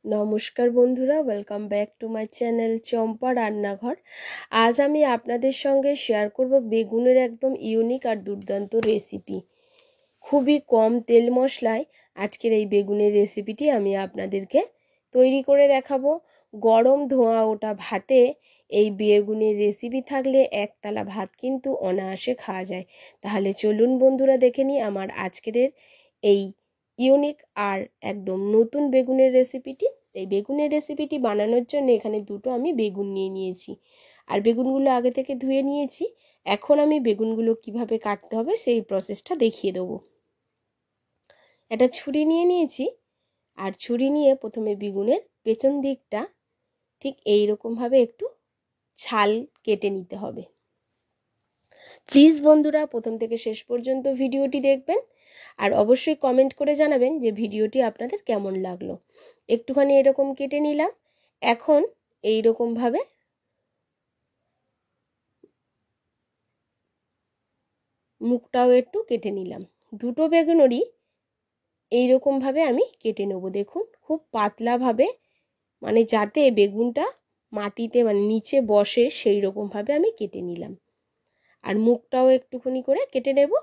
নমস্কার বন্ধুরা, welcome back to my channel Champa Rannaghar. আজ আমি আপনাদের সঙ্গে শেয়ার করব বেগুনের একদম ইউনিক আর দুর্দান্ত রেসিপি। খুবই কম তেল মশলায় আজকের এই বেগুনের রেসিপিটি আমি আপনাদেরকে তৈরি করে দেখাবো। গরম ধোঁয়া ওঠা ভাতে এই বেগুনের রেসিপি থাকলে একতলা ভাত কিন্তু অনায়াসে খাওয়া যায়। তাহলে চলুন বন্ধুরা, দেখে নিই আমার আজকের এই ইউনিক আর একদম নতুন বেগুনের রেসিপিটি। এই বেগুনের রেসিপিটি বানানোর জন্য এখানে দুটো আমি বেগুন নিয়ে নিয়েছি, আর বেগুনগুলো আগে থেকে ধুয়ে নিয়েছি। এখন আমি বেগুনগুলো কিভাবে কাটতে হবে সেই প্রসেসটা দেখিয়ে দেবো। একটা ছুরি নিয়ে নিয়েছি, আর ছুরি নিয়ে প্রথমে বেগুনের পেছন দিকটা ঠিক এই রকমভাবে একটু ছাল কেটে নিতে হবে। প্লিজ বন্ধুরা, প্রথম থেকে শেষ পর্যন্ত ভিডিওটি দেখবেন, আর অবশ্যই কমেন্ট করে জানাবেন যে ভিডিওটি আপনাদের কেমন লাগলো। একটুখানি এরকম কেটে নিলাম। এখন এই রকমভাবে মুখটাও একটু কেটে নিলাম। দুটো বেগুনেরই এইরকমভাবে আমি কেটে নেব। দেখুন, খুব পাতলাভাবে, মানে যাতে বেগুনটা মাটিতে মানে নিচে বসে সেই রকমভাবে আমি কেটে নিলাম। আর মুখটাও একটুখানি করে কেটে নেব।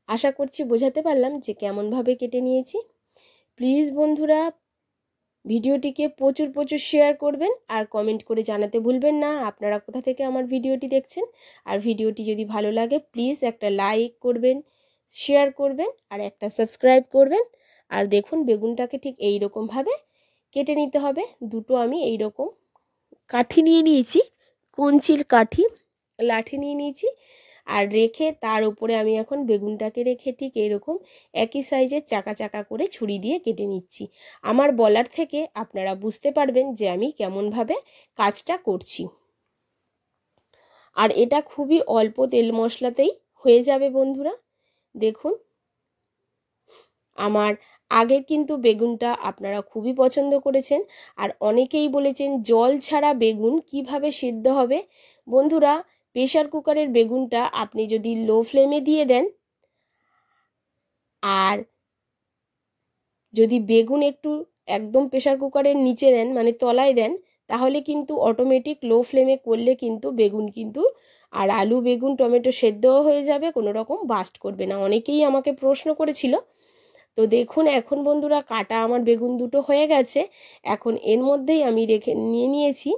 আশা করছি বোঝাতে পারলাম যে কেমনভাবে কেটে নিয়েছি। প্লিজ বন্ধুরা, ভিডিওটিকে প্রচুর শেয়ার করবেন, আর কমেন্ট করে জানাতে ভুলবেন না আপনারা কোথা থেকে আমার ভিডিওটি দেখছেন। আর ভিডিওটি যদি ভালো লাগে প্লিজ একটা লাইক করবেন, শেয়ার করবেন, আর একটা সাবস্ক্রাইব করবেন। আর দেখুন, বেগুনটাকে ঠিক এই রকমভাবে কেটে নিতে হবে। দুটো আমি এই রকম কাঠি নিয়ে নিয়েছি, কঞ্চির কাঠি, লাঠি নিয়ে নিয়েছি, আর রেখে তার উপরে আমি এখন বেগুনটাকে রেখে ঠিক এরকম একই সাইজের চাকা চাকা করে ছুরি দিয়ে কেটে নিচ্ছি। আমার বলার থেকে আপনারা বুঝতে পারবেন যে আমি কেমনভাবে কাজটা করছি। আর এটা খুবই অল্প তেল মশলাতেই হয়ে যাবে বন্ধুরা। দেখুন, আমার আগে কিন্তু বেগুনটা আপনারা খুবই পছন্দ করেছেন, আর অনেকেই বলেছেন জল ছাড়া বেগুন কিভাবে সিদ্ধ হবে। বন্ধুরা, প্রেসার কুকারের বেগুনটা আপনি যদি লো ফ্লেমে দিয়ে দেন, আর যদি বেগুন একটু একদম প্রেসার কুকারের নিচে দেন, মানে তলায় দেন, তাহলে কিন্তু অটোমেটিক লো ফ্লেমে করলে কিন্তু বেগুন কিন্তু আর আলু বেগুন টমেটো সেদ্ধও হয়ে যাবে, কোনো রকম বাস্ট করবে না। অনেকেই আমাকে প্রশ্ন করেছিল। তো দেখুন, এখন বন্ধুরা কাটা আমার বেগুন দুটো হয়ে গেছে। এখন এর মধ্যেই আমি নিয়ে নিয়েছি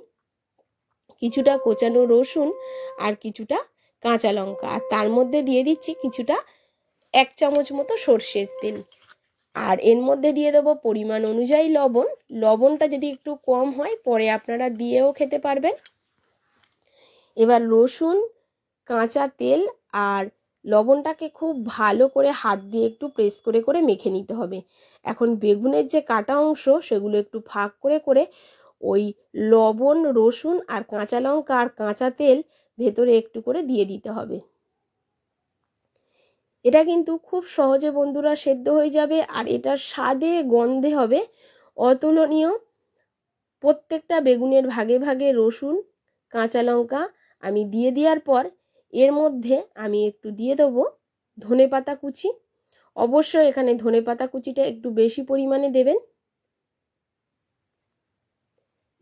কিছুটা কোচানো রসুন আর কিছুটা কাঁচা লঙ্কা, আর তার মধ্যে দিয়ে দিচ্ছি কিছুটা 1 চামচ মতো সর্ষের তেল। আর এর মধ্যে দিয়ে দেবো পরিমাণ অনুযায়ী লবণ। লবণটা যদি একটু কম হয় পরে আপনারা দিয়েও খেতে পারবেন। এবার রসুন, কাঁচা তেল আর লবণটাকে খুব ভালো করে হাত দিয়ে একটু প্রেস করে করে মেখে নিতে হবে। এখন বেগুনের যে কাটা অংশ সেগুলো একটু ফাঁক করে করে ওই লবণ, রসুন আর কাঁচা লঙ্কা আর কাঁচা তেল ভেতরে একটু করে দিয়ে দিতে হবে। এটা কিন্তু খুব সহজে বন্ধুরা সেদ্ধ হয়ে যাবে, আর এটার স্বাদে গন্ধে হবে অতুলনীয়। প্রত্যেকটা বেগুনের ভাগে ভাগে রসুন, কাঁচা লঙ্কা আমি দিয়ে দেওয়ার পর এর মধ্যে আমি একটু দিয়ে দেবো ধনেপাতা কুচি। অবশ্যই এখানে ধনেপাতা কুচিটা একটু বেশি পরিমাণে দেবেন।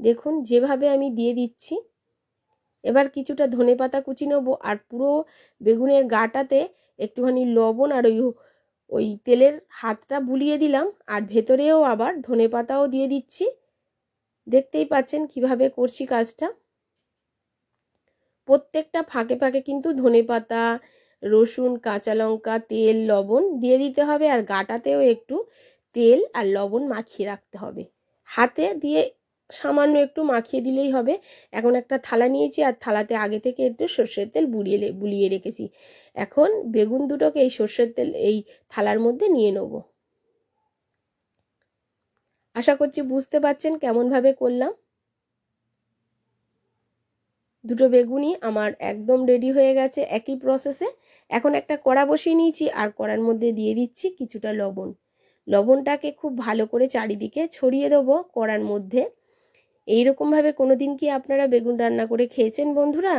দেখুন যেভাবে আমি দিয়ে দিচ্ছি। এবার কিছুটা ধনেপাতা কুচি নেব, আর পুরো বেগুনের গাটাতে একটুখানি লবণ আর ওই তেলের হাতটা বুলিয়ে দিলাম, আর ভেতরেও আবার ধনেপাতাও দিয়ে দিচ্ছি। দেখতেই পাচ্ছেন কিভাবে করছি কাজটা। প্রত্যেকটা ফাঁকে ফাঁকে কিন্তু ধনেপাতা, রসুন, কাঁচা লঙ্কা, তেল, লবণ দিয়ে দিতে হবে, আর গাটাতেও একটু তেল আর লবণ মাখিয়ে রাখতে হবে। হাতে দিয়ে সামান্য একটু মাখিয়ে দিলেই হবে। এখন একটা থালা নিয়েছি, আর থালাতে আগে থেকে একটু সর্ষের তেল বুলিয়ে রেখেছি। এখন বেগুন দুটোকে এই সর্ষের তেল এই থালার মধ্যে নিয়ে নেব। আশা করছি বুঝতে পারছেন কেমনভাবে করলাম। দুটো বেগুনই আমার একদম রেডি হয়ে গেছে একই প্রসেসে। এখন একটা কড়া বসিয়ে নিয়েছি, আর কড়ার মধ্যে দিয়ে দিচ্ছি কিছুটা লবণ। লবণটাকে খুব ভালো করে চারিদিকে ছড়িয়ে দেবো কড়ার মধ্যে। এইরকমভাবে কোনোদিন কি আপনারা বেগুন রান্না করে খেয়েছেন বন্ধুরা?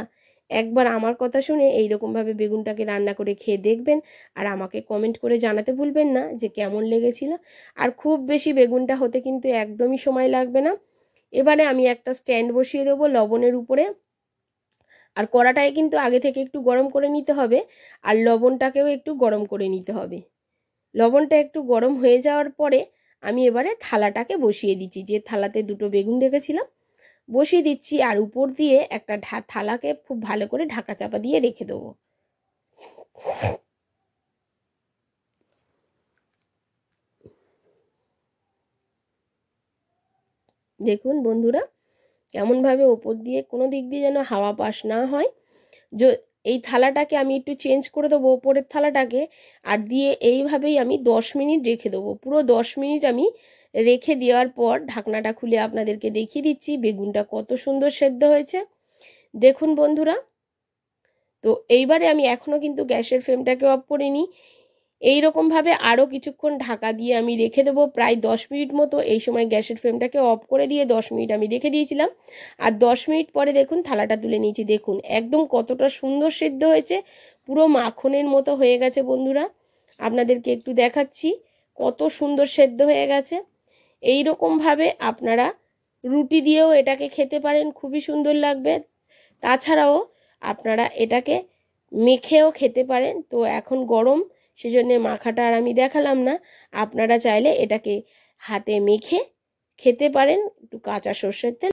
একবার আমার কথা শুনে এইরকমভাবে বেগুনটাকে রান্না করে খেয়ে দেখবেন, আর আমাকে কমেন্ট করে জানাতে ভুলবেন না যে কেমন লেগেছিল। আর খুব বেশি বেগুনটা হতে কিন্তু একদমই সময় লাগবে না। এবারে আমি একটা স্ট্যান্ড বসিয়ে দেবো লবণের উপরে, আর কড়াটায় কিন্তু আগে থেকে একটু গরম করে নিতে হবে, আর লবণটাকেও একটু গরম করে নিতে হবে। লবণটা একটু গরম হয়ে যাওয়ার পরে আমি এবারে থালাটাকে বসিয়ে দিচ্ছি, যে থালাতে দুটো বেগুন রেখেছিলাম বসিয়ে দিচ্ছি, আর উপর দিয়ে একটা থালাকে খুব ভালো করে ঢাকা চাপা দিয়ে রেখে দেবো। দেখুন বন্ধুরা, কেমনভাবে ওপর দিয়ে কোনো দিক দিয়ে যেন হাওয়া পাস না হয়। এই থালাটাকে আমি একটু চেঞ্জ করে দেবো ওপরের থালাটাকে, আর দিয়ে এইভাবেই আমি 10 মিনিট রেখে দেবো। পুরো 10 মিনিট আমি রেখে দেওয়ার পর ঢাকনাটা খুলে আপনাদেরকে দেখিয়ে দিচ্ছি বেগুনটা কত সুন্দর সেদ্ধ হয়েছে। দেখুন বন্ধুরা, তো এইবারে আমি এখনও কিন্তু গ্যাসের ফ্লেমটাকে অফ করিনি। এইরকমভাবে আরও কিছুক্ষণ ঢাকা দিয়ে আমি রেখে দেবো প্রায় 10 মিনিট মতো। এই সময় গ্যাসের ফ্লেমটাকে অফ করে দিয়ে 10 মিনিট আমি রেখে দিয়েছিলাম, আর 10 মিনিট পরে দেখুন থালাটা তুলে নিয়েছি। দেখুন একদম কতটা সুন্দর সেদ্ধ হয়েছে, পুরো মাখনের মতো হয়ে গেছে বন্ধুরা। আপনাদেরকে একটু দেখাচ্ছি কত সুন্দর সেদ্ধ হয়ে গেছে। এই রকমভাবে আপনারা রুটি দিয়েও এটাকে খেতে পারেন, খুবই সুন্দর লাগবে। তাছাড়াও আপনারা এটাকে মেখেও খেতে পারেন। তো এখন গরম, সেজন্য মাখাটা আর আমি দেখালাম না। আপনারা চাইলে এটাকে হাতে মেখে খেতে পারেন একটু কাঁচা সর্ষের তেল